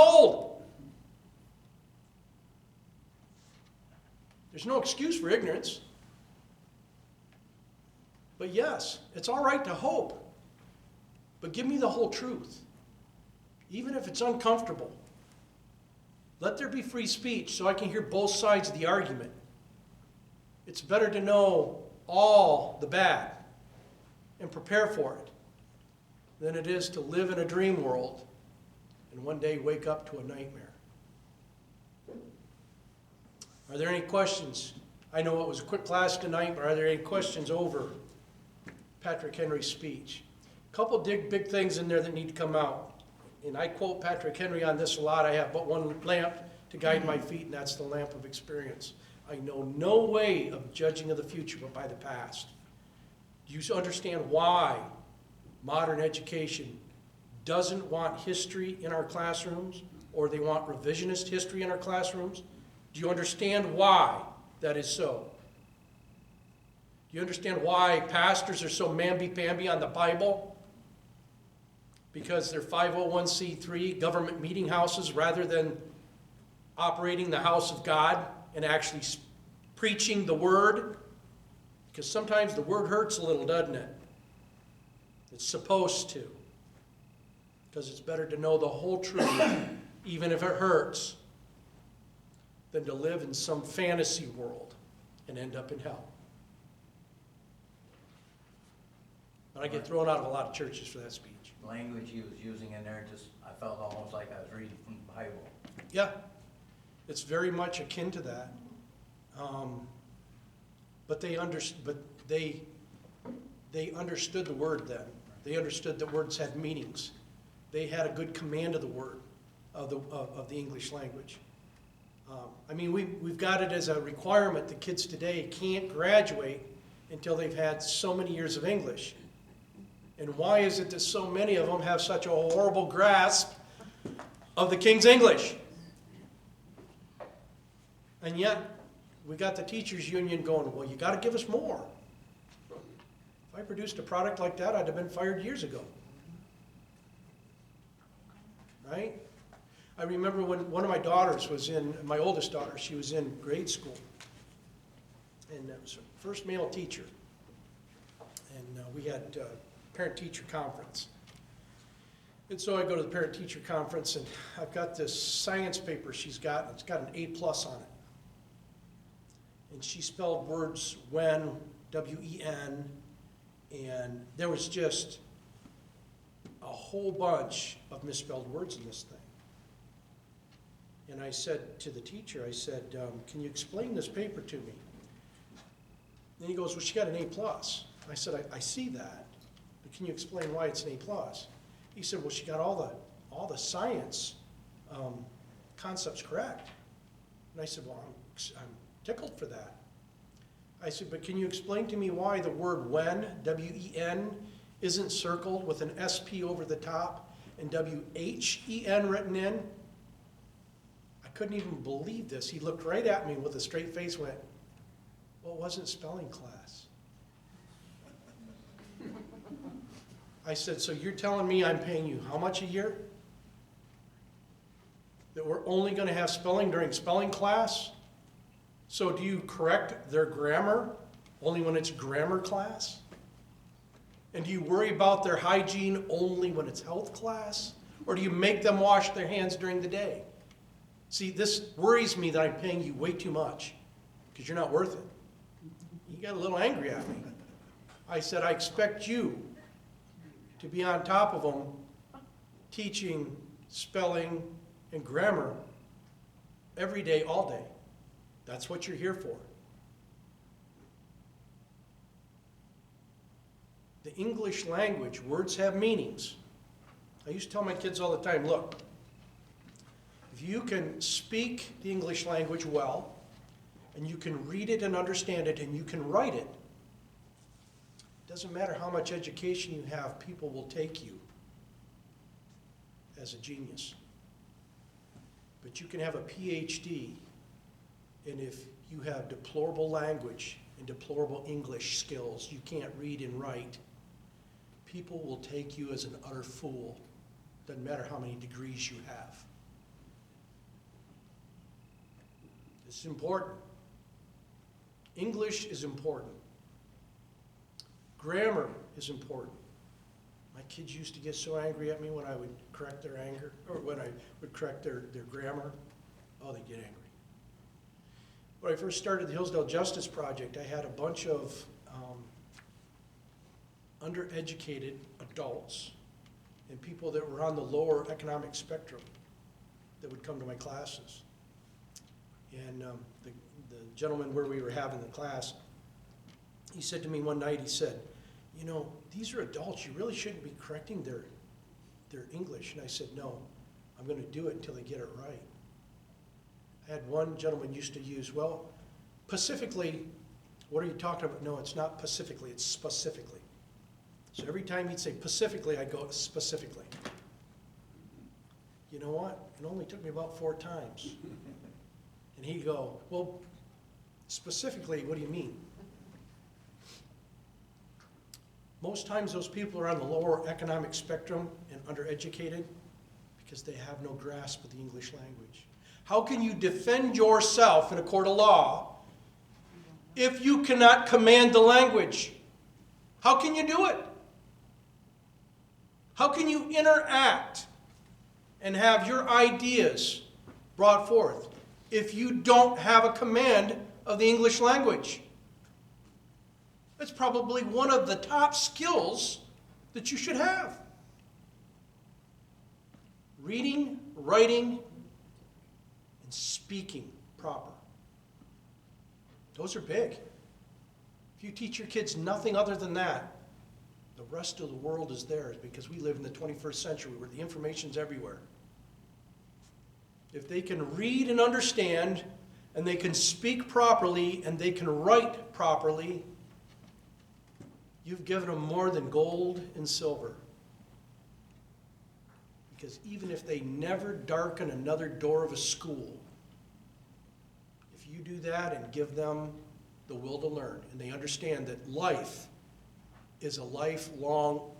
old. There's no excuse for ignorance. But yes, it's all right to hope. But give me the whole truth, even if it's uncomfortable. Let there be free speech so I can hear both sides of the argument. It's better to know all the bad and prepare for it than it is to live in a dream world and one day wake up to a nightmare. Are there any questions? I know it was a quick class tonight, but are there any questions over Patric Henry's speech? A couple big things in there that need to come out. And I quote Patric Henry on this a lot. I have but one lamp to guide my feet, and that's the lamp of experience. I know no way of judging of the future but by the past. Do you understand why modern education doesn't want history in our classrooms, or they want revisionist history in our classrooms? Do you understand why that is so? Do you understand why pastors are so mamby-pamby on the Bible? Because they're 501c3 government meeting houses rather than operating the house of God and actually preaching the word? Because sometimes the word hurts a little, doesn't it? It's supposed to. Because it's better to know the whole truth, even if it hurts, than to live in some fantasy world and end up in hell. But I get thrown out of a lot of churches for that speech. Language he was using in there, just I felt almost like I was reading from the Bible. Yeah, it's very much akin to that. But they understood the word then. They understood that words had meanings. They had a good command of the word, of the English language. I mean, we've got it as a requirement that kids today can't graduate until they've had so many years of English. And why is it that so many of them have such a horrible grasp of the King's English? And yet, we got the teachers union going, well, you got to give us more. If I produced a product like that, I'd have been fired years ago. Right? I remember when one of my daughters was my oldest daughter, she was in grade school. And it was her first male teacher. And we had parent-teacher conference. And so I go to the parent-teacher conference, and I've got this science paper she's got, and it's got an A+ on it. And she spelled words when, W-E-N, and there was just a whole bunch of misspelled words in this thing. And I said to the teacher, I said, can you explain this paper to me? And he goes, well, she got an A+. I said, I see that, but can you explain why it's an A+? He said, well, she got all the science concepts correct. And I said, well, I'm tickled for that. I said, but can you explain to me why the word when, W-E-N, isn't circled with an S-P over the top and W-H-E-N written in? I couldn't even believe this. He looked right at me with a straight face, went, well, it wasn't spelling class. I said, so you're telling me I'm paying you how much a year? That we're only going to have spelling during spelling class? So do you correct their grammar only when it's grammar class? And do you worry about their hygiene only when it's health class? Or do you make them wash their hands during the day? See, this worries me that I'm paying you way too much because you're not worth it. You got a little angry at me. I said, I expect you to be on top of them teaching spelling and grammar every day, all day. That's what you're here for. The English language, words have meanings. I used to tell my kids all the time, look, if you can speak the English language well, and you can read it and understand it, and you can write it, doesn't matter how much education you have, people will take you as a genius. But you can have a PhD, and if you have deplorable language and deplorable English skills, you can't read and write, people will take you as an utter fool. Doesn't matter how many degrees you have. This is important. English is important. Grammar is important. My kids used to get so angry at me when I would correct their anger, or when I would correct their grammar. Oh, they'd get angry. When I first started the Hillsdale Justice Project, I had a bunch of undereducated adults and people that were on the lower economic spectrum that would come to my classes. And the gentleman where we were having the class, he said to me one night, he said, you know, these are adults, you really shouldn't be correcting their English. And I said, no, I'm going to do it until they get it right. I had one gentleman used to use, well, pacifically, what are you talking about? No, it's not pacifically, it's specifically. So every time he'd say pacifically, I'd go specifically. You know what? It only took me about 4 times. And he'd go, well, specifically, what do you mean? Most times those people are on the lower economic spectrum and undereducated because they have no grasp of the English language. How can you defend yourself in a court of law if you cannot command the language? How can you do it? How can you interact and have your ideas brought forth if you don't have a command of the English language? That's probably one of the top skills that you should have. Reading, writing, and speaking proper. Those are big. If you teach your kids nothing other than that, the rest of the world is theirs, because we live in the 21st century where the information's everywhere. If they can read and understand, and they can speak properly, and they can write properly, you've given them more than gold and silver. Because even if they never darken another door of a school, if you do that and give them the will to learn, and they understand that life is a lifelong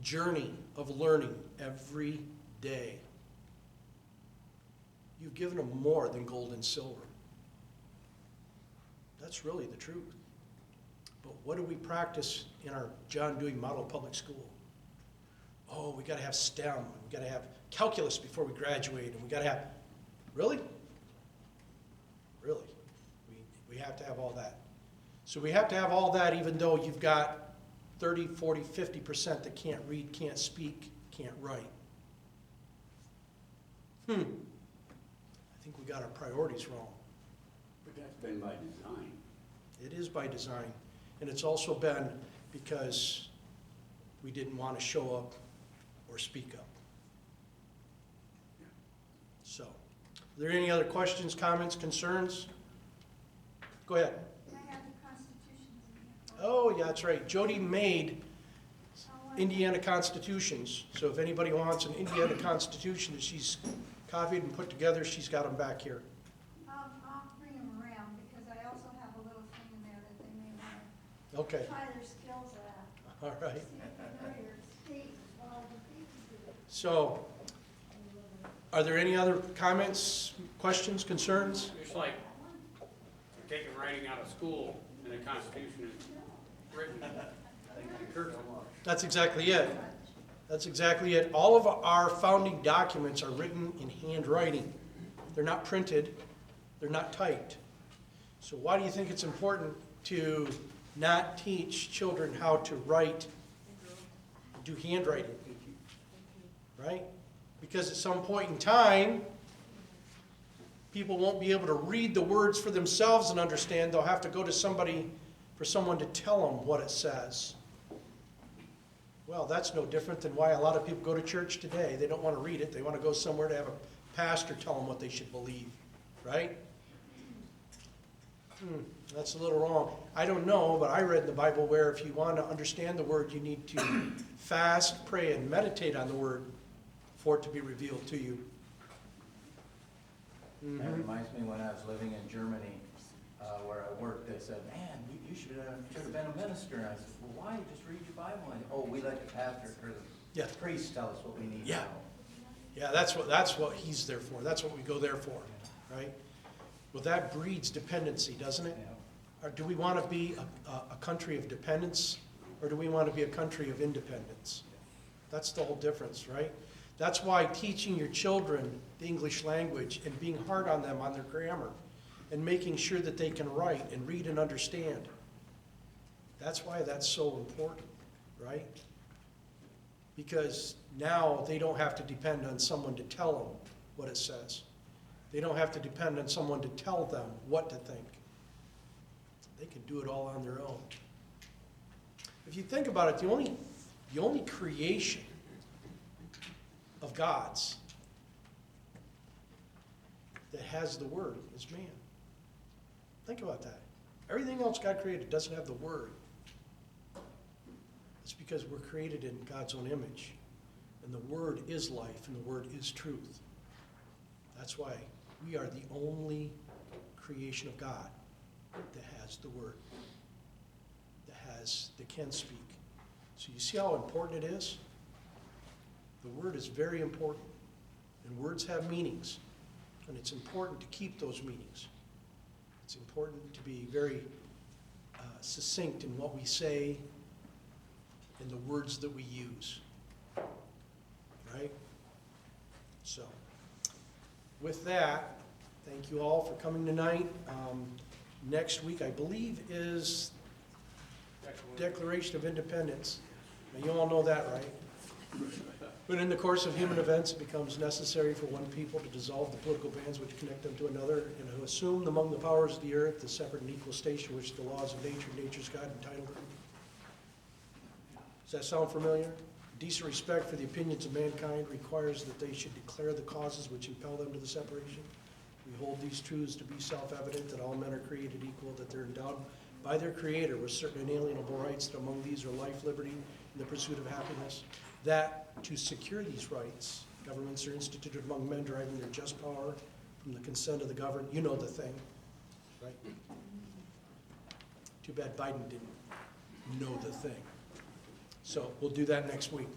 journey of learning every day, you've given them more than gold and silver. That's really the truth. But what do we practice in our John Dewey Model Public School? Oh, we got to have STEM. We got to have calculus before we graduate, and we got to have. Really? Really? We have to have all that. So we have to have all that, even though you've got 30, 40, 50% that can't read, can't speak, can't write. I think we got our priorities wrong. But that's been by design. It is by design. And it's also been because we didn't want to show up or speak up. So, are there any other questions, comments, concerns? Go ahead. I have the constitutions in here. Oh, yeah, that's right. Jody made Indiana constitutions. So if anybody wants an Indiana constitution that she's copied and put together, she's got them back here. I'll bring them around because I also have a little thing in there that they may want to Okay, try their skills at. all right. See if they know your state, all the things do. So, are there any other comments, questions, concerns? It's like you're taking writing out of school and the Constitution is written in church. That's exactly it. That's exactly it. All of our founding documents are written in handwriting. They're not printed. They're not typed. So why do you think it's important to not teach children how to write, do handwriting? Right? Because at some point in time, people won't be able to read the words for themselves and understand. They'll have to go to somebody, for someone to tell them what it says. Well, that's no different than why a lot of people go to church today. They don't want to read it. They want to go somewhere to have a pastor tell them what they should believe, right? That's a little wrong. I don't know, but I read in the Bible where if you want to understand the word, you need to fast, pray, and meditate on the word for it to be revealed to you. That reminds me when I was living in Germany, where I worked, they said, man, you should have been a minister. And I said, well, why? Just read your Bible. And, oh, we let the pastor or the Yeah. priest tell us what we need to Yeah. know. Yeah, that's what he's there for. That's what we go there for, right? Well, that breeds dependency, doesn't it? Or do we want to be a country of dependence, or do we want to be a country of independence? That's the whole difference, right? That's why teaching your children the English language and being hard on them on their grammar and making sure that they can write and read and understand. That's why that's so important, right? Because now they don't have to depend on someone to tell them what it says. They don't have to depend on someone to tell them what to think. They can do it all on their own. If you think about it, the only creation of God's that has the Word is man. Think about that. Everything else God created doesn't have the Word. It's because we're created in God's own image. And the Word is life, and the Word is truth. That's why we are the only creation of God that has the Word, that can speak. So you see how important it is? The Word is very important, and words have meanings, and it's important to keep those meanings. It's important to be very succinct in what we say and the words that we use, right? So, with that, thank you all for coming tonight. Next week, I believe, is Declaration of Independence. Now, you all know that, right? But in the course of human events, it becomes necessary for one people to dissolve the political bands which connect them to another, and to assume among the powers of the earth the separate and equal station which the laws of nature, nature's God, entitled them. Does that sound familiar? Decent respect for the opinions of mankind requires that they should declare the causes which impel them to the separation. We hold these truths to be self-evident, that all men are created equal, that they're endowed by their Creator with certain inalienable rights, that among these are life, liberty, and the pursuit of happiness, that to secure these rights, governments are instituted among men deriving their just power from the consent of the governed. You know the thing, right? Too bad Biden didn't know the thing. So we'll do that next week.